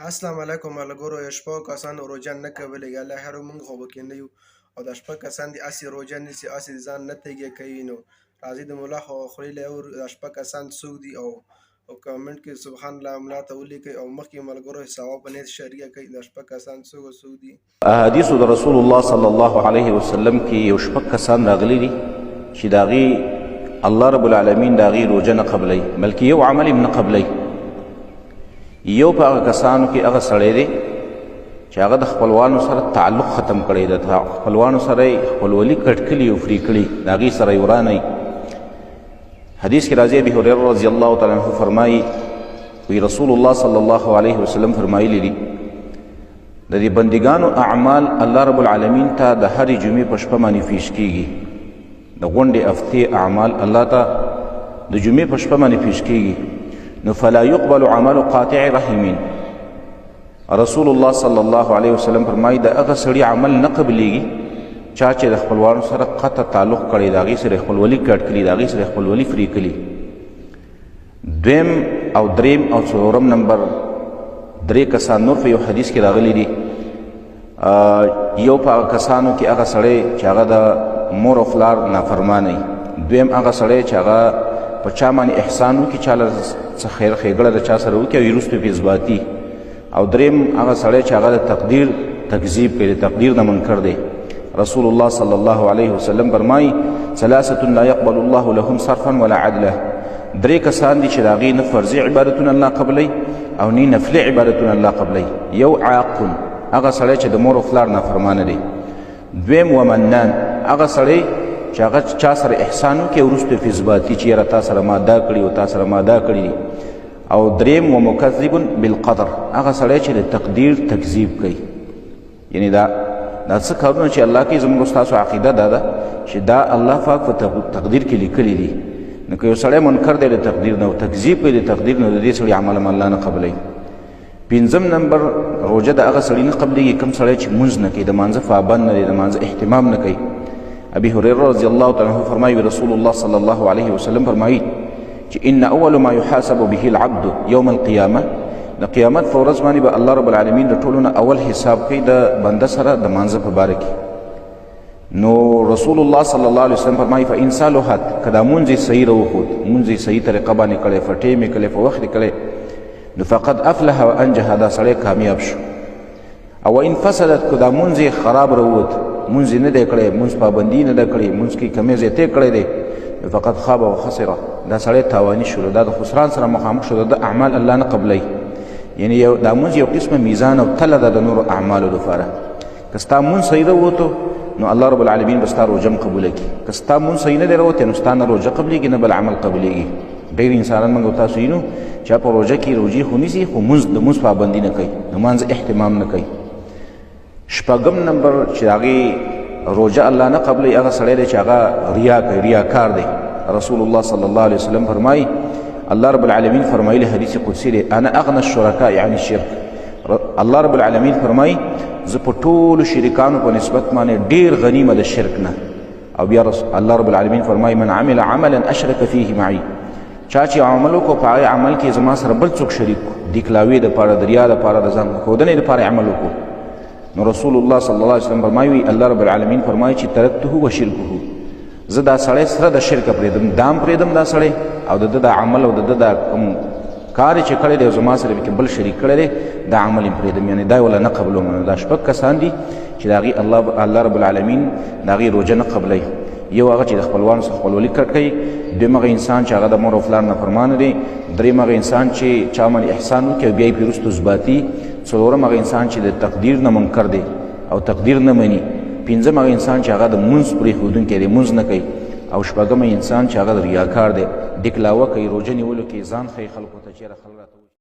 السلام علیکم ملګرو یو شپږ کسان روژه نه کولی یا لا هر موږ خو پکې نه یو او دا شپږ کسان دي اسې روژه نیسي اسې ځان نه تږی کوي نو راځئ د ملا خولې له اورو دا شپږ کسان څوک دي او کمنټ کې سبحان الله ملا ته ولیکئ او مخکې ملګرو ثواب په نیت شریکه کوي دا شپږ کسان څوک دي. احادیثو د رسول الله صلی الله علیه وسلم کې یو شپږ کسان راغلي دي چې د هغې الله رب العالمین د هغې روژه نه قبلوي بلکې یو عمل یې نه قبلوي. یو په هغه کسانو کې هغه سړی دی چې هغه د خپلوانو سره تعلق ختم کړی دی، د خپلوانو سره یې خپلولي کټ کړي او فري کړي، د هغې سره یې ورانوي. حدیث کې راځي ابي هريره رضی الله تعالی عنه فرمایي وی رسول الله صلی الله علیه وسلم فرمایلی دي د دې بندګانو اعمال الله رب العالمین ته د هرې جمعې په شپه باندې پیش کیږي. د غونډې هفتې اعمال الله ته د جمعې په شپه باندې پیش کیږي. نو فلا يقبل عمل قاطع رحمین. رسول الله صلی الله علیه وسلم فرمایي د هغه سړي عمل نه قبلیږي چا چې د خپلوانو سره قطع تعلق کړی، د هغې سره خپلولي کټ کړي، د هغې سره خپلولي فري کړي. دویم او دریم او څلورم نمبر درې کسان نور په یو حدیث کې راغلي دي. یو په هغه کسانو کې هغه سړی چې هغه د مور او پلار نافرمانی، دویم هغه سړی چې هغه په چا باندې احسان وکړي، چاله څه خیر ښېګړه د چا سره وکړي او وروسته پې اثباتي، او دریم هغه سړی چې هغه د تقدیر تکذیب کوي، د تقدیر نه منکر دی. رسول الله صلی الله علیه وسلم فرمایي ثلاثة لا يقبل الله لهم صرفا ولا عدلا. درې کسان دي چې د هغې نه فرضي عبادتونه الله قبلوي او نه نفلي عبادتونه الله قبلوي. یو عاقون، هغه سړی چې د مور او پلار نافرمانه دی. دویم ومنان، هغه سړی چې هغه چا سره احسان وکړي وروسته یې اثباتي چې یاره تا سره ما دا کړي او تا سره ما دا کړي دي. او دریم ومکذب بالقدر، هغه سړی چې د تقدیر تکذیب کوي. یعنې دا څه کارونه چې الله کوي زموږ ستاسو عقیده دا ده چې دا الله پاک په تقدیر کې لیکلي دي. نو که یو سړی منکر دی د تقدیر نه او تکذیب کوي د تقدیر نه، د دې سړي عمل هم الله نه قبلوي. پنځم نمبر روژه د هغه سړي نه قبلېږي کوم سړی چې مونځ نه کوي، د مانځه پابند نه دی، د مانځه اهتمام نه کوي. ابي هريره رضی الله تعالی عنه فرمایي رسول الله صلی الله علیه وسلم فرمایي چې ان اول ما يحاسب به العبد يوم القيامه، د قیامت په ورځ باندې به الله رب العالمین د ټولو نه اول حساب کوي د بنده سره د مانځه په باره کې. نو رسول الله صلی الله علیه وسلم فرمایي فان صلحت، که دا مونځ یې صحیح راوښود، مونځ یې صحیح طریقه باندې کړی، په ټیم یې کړی، په وخت یې کړی، نو فقد افلح وانجح، دا سړی کامیاب شو. او وان فسدت، که دا مونځ یې خراب راووت، مونځ یې نه دی کړی، مونځ پابندي نه ده کړې، مونځ کې کمې زیاتې کړی دی، فقد خاب وخسره، دا سړی تاواني شو، دا د خسران سره مخامخ شو، د اعمال الله نه قبلوي. یعنې دا مونځ یو قسمه میزان او تله ده د نورو اعمالو لپاره. که ستا مونځ صحیح راووتو نو الله رب العالمین به ستا روژه هم قبوله کړي. که ستا مونځ صحیح نه دی راوتی نو ستا نه روژه قبلېږي نه بل عمل قبلېږي. ډېر انسانان موږ او تاسو وینو چې په روژه کې روژې خو نیسي خو د مونځ پابندي نه کوي، د مانځه اهتمام نه کوي. شپږم نمبر چې هغې روژه الله نه قبلوي هغه سړی دی چې هغه ریا کوي، ریاکار دی. رسول الله صلی الله علیه وسلم فرمایي الله رب العالمین فرمایلی حدیث قدسی دی انا اغنى الشرکاء عن الشرک. الله رب العالمین فرمایي زه په ټولو شریکانو په نسبت باندې ډېر غنیمه د شرک نه. او بیا الله رب العالمین فرمایي من عمل عملا اشرک فیه معي، چا چې عمل وکړو په هغې عمل کې زما سره بل څوک شریک کړو، دیکلاوي دپاره، د ریا دپاره، د ځان ښودنې دپاره عمل وکړو. نو رسول الله صلی الله علیه وسلم فرمایي الله رب العالمین فرمایي چې ترکته و شرکه، زه دا سړی سره د شرکه پرېږدم، دام پرېږدم دا سړی او د ده دا عمل او د ده دا کوم کار چې کړی دی او زما سره پکې بل شریک کړی دی دا عمل یې پرېږدم، یعنې دا یې وله نه قبلوم. دا شپږ کسان دي چې د هغې الله رب العالمین د هغې روژه نه قبلوي. یو هغه چې د خپلوانو سره خپلولي کټ کوي، دویم هغه انسان چې هغه د مور او پلار نافرمانه دی، دریم هغه انسان چې چا باندې احسان وکړي او بیا یې پرې وروسته اثباتي، څلورم هغه انسان چې د تقدیر نه منکر دی او تقدیر نه مني، پنځم هغه انسان چې هغه د مونځ پرېښودونکی دی، مونځ نه کوي، او شپږم انسان چې هغه د ریاکار دی، ډکلاوه کوي، روژه نیولو کې ځان ښیي خلکو ته چېرې خلک راته